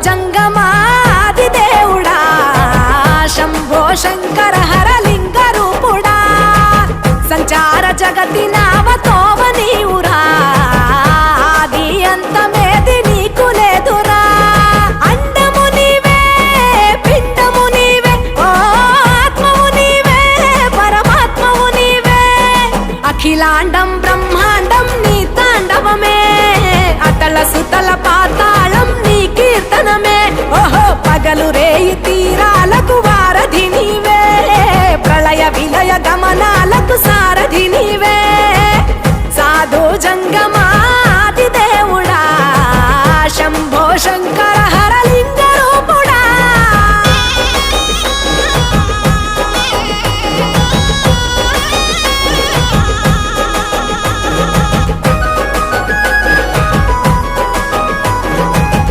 జంగమాది దేవుడా శంభో శంకర హరలింగ రూపుడా సంచార జగతి నావతోవ నీవురా ఆది అంతమేది నీకు లేదురా అండము నీవే పిండము నీవే ఓ ఆత్మవు నీవే పరమాత్మవు నీవే అఖిలాండం బ్రహ్మాండం నీ తాండవమే అతల సుతల పాతాళం నీ కీర్తనమే ఓహో పగలు రేయి తీరాలకు వారధి నీవే ప్రళయ విలయ గమనాలకు సారథి నీవే సాధు జంగమ